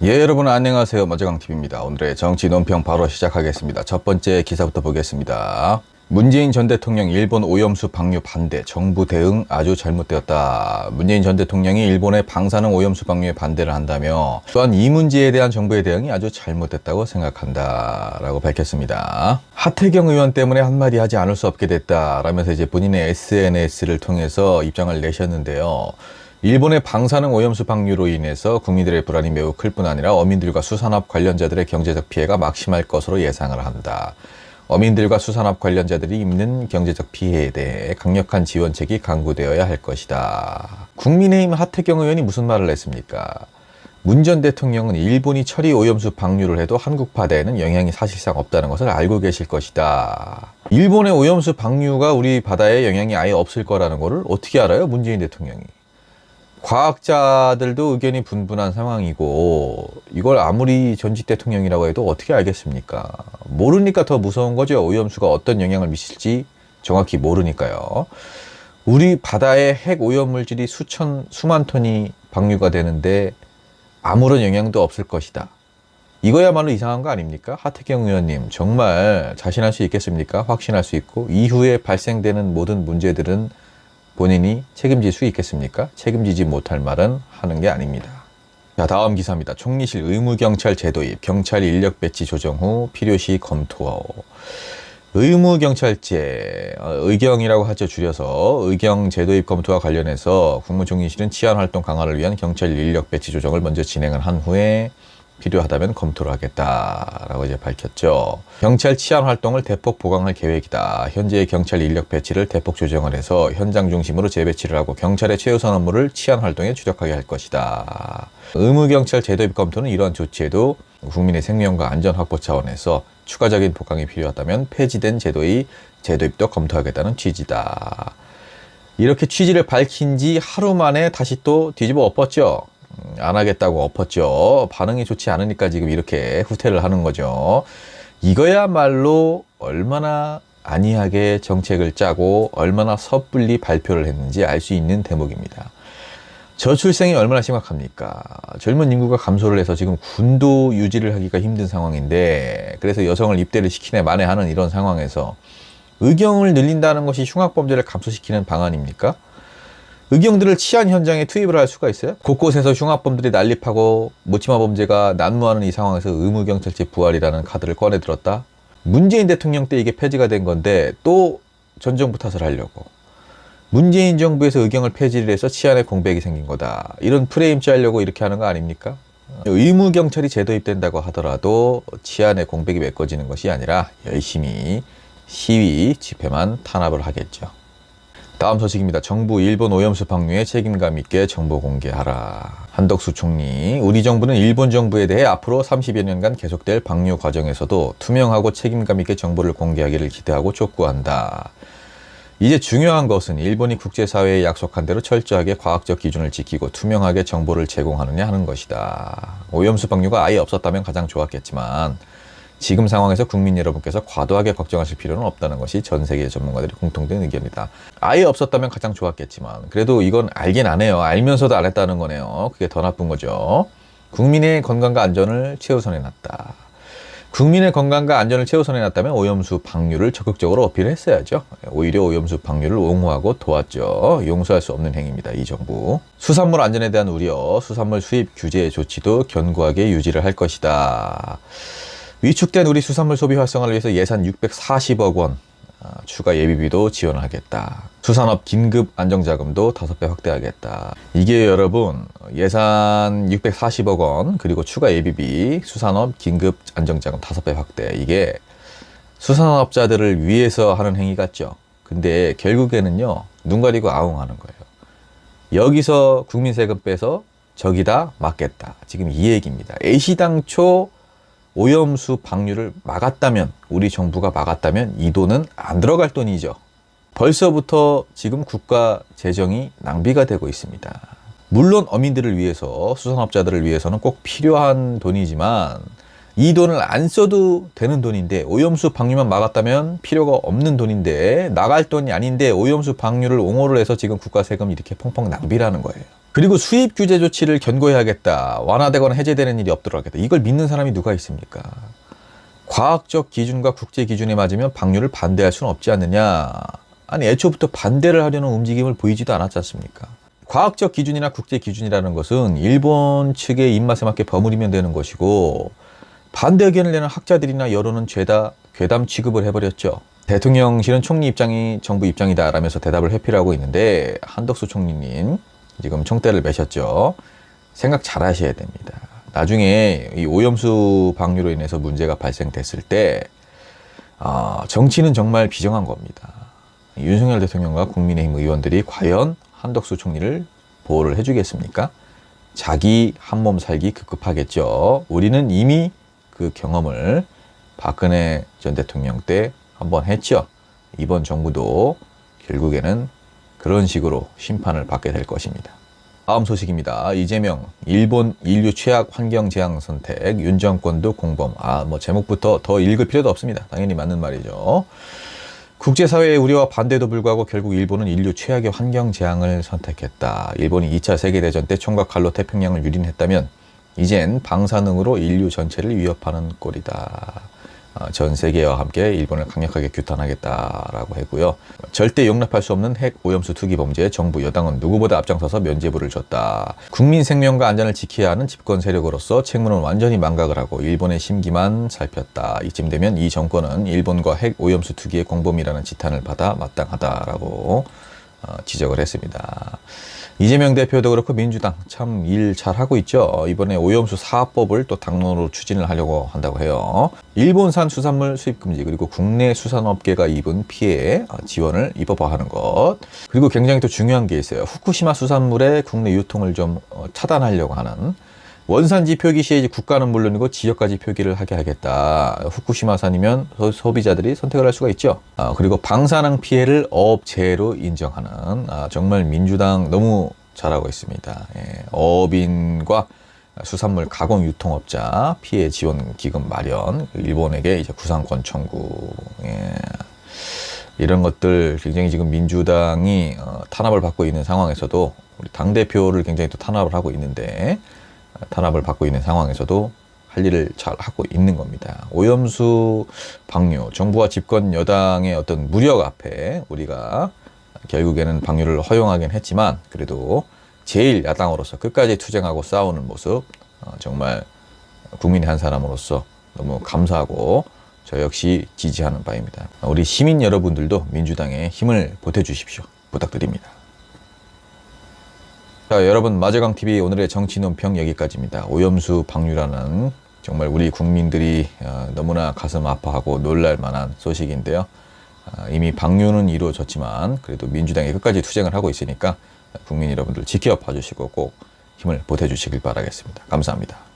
여러분 안녕하세요. 머저강TV입니다. 오늘의 정치 논평 바로 시작하겠습니다. 첫 번째 기사부터 보겠습니다. 문재인 전 대통령 일본 오염수 방류 반대, 정부 대응 아주 잘못되었다. 문재인 전 대통령이 일본의 방사능 오염수 방류에 반대를 한다며 또한 이 문제에 대한 정부의 대응이 아주 잘못됐다고 생각한다 라고 밝혔습니다. 하태경 의원 때문에 한마디 하지 않을 수 없게 됐다 라면서 이제 본인의 SNS를 통해서 입장을 내셨는데요. 일본의 방사능 오염수 방류로 인해서 국민들의 불안이 매우 클 뿐 아니라 어민들과 수산업 관련자들의 경제적 피해가 막심할 것으로 예상을 한다. 어민들과 수산업 관련자들이 입는 경제적 피해에 대해 강력한 지원책이 강구되어야 할 것이다. 국민의힘 하태경 의원이 무슨 말을 했습니까? 문 전 대통령은 일본이 처리 오염수 방류를 해도 한국 바다에는 영향이 사실상 없다는 것을 알고 계실 것이다. 일본의 오염수 방류가 우리 바다에 영향이 아예 없을 거라는 것을 어떻게 알아요? 문재인 대통령이. 과학자들도 의견이 분분한 상황이고 이걸 아무리 전직 대통령이라고 해도 어떻게 알겠습니까? 모르니까 더 무서운 거죠. 오염수가 어떤 영향을 미칠지 정확히 모르니까요. 우리 바다에 핵 오염물질이 수만 톤이 방류가 되는데 아무런 영향도 없을 것이다. 이거야말로 이상한 거 아닙니까? 하태경 의원님 정말 자신할 수 있겠습니까? 확신할 수 있고 이후에 발생되는 모든 문제들은 본인이 책임질 수 있겠습니까? 책임지지 못할 말은 하는 게 아닙니다. 자, 다음 기사입니다. 총리실 의무경찰 제도입, 경찰 인력 배치 조정 후 필요시 검토. 의무경찰제, 의경이라고 하죠. 줄여서 의경 제도입 검토와 관련해서 국무총리실은 치안활동 강화를 위한 경찰 인력 배치 조정을 먼저 진행을 한 후에 필요하다면 검토를 하겠다라고 이제 밝혔죠. 경찰 치안 활동을 대폭 보강할 계획이다. 현재의 경찰 인력 배치를 대폭 조정을 해서 현장 중심으로 재배치를 하고 경찰의 최우선 업무를 치안 활동에 주력하게 할 것이다. 의무경찰 제도입 검토는 이러한 조치에도 국민의 생명과 안전 확보 차원에서 추가적인 보강이 필요하다면 폐지된 제도의 제도입도 검토하겠다는 취지다. 이렇게 취지를 밝힌 지 하루 만에 다시 또 뒤집어 엎었죠. 안 하겠다고 엎었죠. 반응이 좋지 않으니까 지금 이렇게 후퇴를 하는 거죠. 이거야말로 얼마나 안이하게 정책을 짜고 얼마나 섣불리 발표를 했는지 알 수 있는 대목입니다. 저출생이 얼마나 심각합니까? 젊은 인구가 감소를 해서 지금 군도 유지를 하기가 힘든 상황인데 그래서 여성을 입대를 시키네 마네 하는 이런 상황에서 의경을 늘린다는 것이 흉악범죄를 감소시키는 방안입니까? 의경들을 치안 현장에 투입을 할 수가 있어요? 곳곳에서 흉악범들이 난립하고 묻지마 범죄가 난무하는 이 상황에서 의무경찰제 부활이라는 카드를 꺼내 들었다? 문재인 대통령 때 이게 폐지가 된 건데 또 전 정부 탓을 하려고. 문재인 정부에서 의경을 폐지를 해서 치안에 공백이 생긴 거다. 이런 프레임 짜려고 이렇게 하는 거 아닙니까? 의무경찰이 제도입된다고 하더라도 치안에 공백이 메꿔지는 것이 아니라 열심히 시위, 집회만 탄압을 하겠죠. 다음 소식입니다. 정부 일본 오염수 방류에 책임감 있게 정보 공개하라. 한덕수 총리, 우리 정부는 일본 정부에 대해 앞으로 30여 년간 계속될 방류 과정에서도 투명하고 책임감 있게 정보를 공개하기를 기대하고 촉구한다. 이제 중요한 것은 일본이 국제사회에 약속한 대로 철저하게 과학적 기준을 지키고 투명하게 정보를 제공하느냐 하는 것이다. 오염수 방류가 아예 없었다면 가장 좋았겠지만 지금 상황에서 국민 여러분께서 과도하게 걱정하실 필요는 없다는 것이 전 세계 전문가들의 공통된 의견이다. 아예 없었다면 가장 좋았겠지만 그래도 이건 알긴 안 해요. 알면서도 안 했다는 거네요. 그게 더 나쁜 거죠. 국민의 건강과 안전을 최우선해 놨다. 국민의 건강과 안전을 최우선해 놨다면 오염수 방류를 적극적으로 어필했어야죠. 오히려 오염수 방류를 옹호하고 도왔죠. 용서할 수 없는 행위입니다. 이 정부. 수산물 안전에 대한 우려, 수산물 수입 규제 조치도 견고하게 유지를 할 것이다. 위축된 우리 수산물 소비 활성화를 위해서 예산 640억 원 추가 예비비도 지원하겠다. 수산업 긴급 안정자금도 5배 확대하겠다. 이게 여러분 예산 640억 원 그리고 추가 예비비 수산업 긴급 안정자금 5배 확대 이게 수산업자들을 위해서 하는 행위 같죠. 근데 결국에는요 눈 가리고 아웅하는 거예요. 여기서 국민 세금 빼서 저기다 맞겠다. 지금 이 얘기입니다. 애시당초 오염수 방류를 막았다면 우리 정부가 막았다면 이 돈은 안 들어갈 돈이죠. 벌써부터 지금 국가 재정이 낭비가 되고 있습니다. 물론 어민들을 위해서 수산업자들을 위해서는 꼭 필요한 돈이지만 이 돈을 안 써도 되는 돈인데 오염수 방류만 막았다면 필요가 없는 돈인데 나갈 돈이 아닌데 오염수 방류를 옹호를 해서 지금 국가 세금 이렇게 펑펑 낭비라는 거예요. 그리고 수입 규제 조치를 견고해야겠다. 완화되거나 해제되는 일이 없도록 하겠다. 이걸 믿는 사람이 누가 있습니까? 과학적 기준과 국제 기준에 맞으면 방류를 반대할 수는 없지 않느냐. 아니 애초부터 반대를 하려는 움직임을 보이지도 않았지 않습니까? 과학적 기준이나 국제 기준이라는 것은 일본 측의 입맛에 맞게 버무리면 되는 것이고 반대 의견을 내는 학자들이나 여론은 죄다 괴담 취급을 해버렸죠. 대통령실은 총리 입장이 정부 입장이다 라면서 대답을 회피하고 있는데 한덕수 총리님 지금 총대를 매셨죠. 생각 잘 하셔야 됩니다. 나중에 이 오염수 방류로 인해서 문제가 발생됐을 때 정치는 정말 비정한 겁니다. 윤석열 대통령과 국민의힘 의원들이 과연 한덕수 총리를 보호를 해주겠습니까? 자기 한몸 살기 급급하겠죠. 우리는 이미 그 경험을 박근혜 전 대통령 때 한번 했죠. 이번 정부도 결국에는 그런 식으로 심판을 받게 될 것입니다. 다음 소식입니다. 이재명, 일본 인류 최악 환경 재앙 선택, 윤 정권도 공범. 뭐 제목부터 더 읽을 필요도 없습니다. 당연히 맞는 말이죠. 국제사회의 우려와 반대에도 불구하고 결국 일본은 인류 최악의 환경 재앙을 선택했다. 일본이 2차 세계대전 때 총과 칼로 태평양을 유린했다면 이젠 방사능으로 인류 전체를 위협하는 꼴이다. 전 세계와 함께 일본을 강력하게 규탄하겠다라고 했고요. 절대 용납할 수 없는 핵 오염수 투기 범죄에 정부 여당은 누구보다 앞장서서 면죄부를 줬다. 국민 생명과 안전을 지켜야 하는 집권 세력으로서 책무는 완전히 망각을 하고 일본의 심기만 살폈다. 이쯤 되면 이 정권은 일본과 핵 오염수 투기의 공범이라는 지탄을 받아 마땅하다라고 지적을 했습니다. 이재명 대표도 그렇고 민주당 참 일 잘하고 있죠. 이번에 오염수 사업법을 또 당론으로 추진을 하려고 한다고 해요. 일본산 수산물 수입 금지 그리고 국내 수산업계가 입은 피해 지원을 입법화하는 것. 그리고 굉장히 또 중요한 게 있어요. 후쿠시마 수산물의 국내 유통을 좀 차단하려고 하는 원산지 표기 시에 국가는 물론이고 지역까지 표기를 하게 하겠다. 후쿠시마산이면 소비자들이 선택을 할 수가 있죠. 그리고 방사능 피해를 어업재해로 인정하는 정말 민주당 너무 잘하고 있습니다. 어업인과 수산물 가공 유통업자 피해 지원 기금 마련, 일본에게 이제 구상권 청구. 이런 것들 굉장히 지금 민주당이 탄압을 받고 있는 상황에서도 우리 당대표를 굉장히 또 탄압을 하고 있는데 탄압을 받고 있는 상황에서도 할 일을 잘 하고 있는 겁니다. 오염수 방류, 정부와 집권 여당의 어떤 무력 앞에 우리가 결국에는 방류를 허용하긴 했지만 그래도 제일 야당으로서 끝까지 투쟁하고 싸우는 모습 정말 국민의 한 사람으로서 너무 감사하고 저 역시 지지하는 바입니다. 우리 시민 여러분들도 민주당에 힘을 보태주십시오. 부탁드립니다. 자, 여러분 마제강TV 오늘의 정치논평 여기까지입니다. 오염수 방류라는 정말 우리 국민들이 너무나 가슴 아파하고 놀랄 만한 소식인데요. 이미 방류는 이루어졌지만 그래도 민주당이 끝까지 투쟁을 하고 있으니까 국민 여러분들 지켜봐 주시고 꼭 힘을 보태주시길 바라겠습니다. 감사합니다.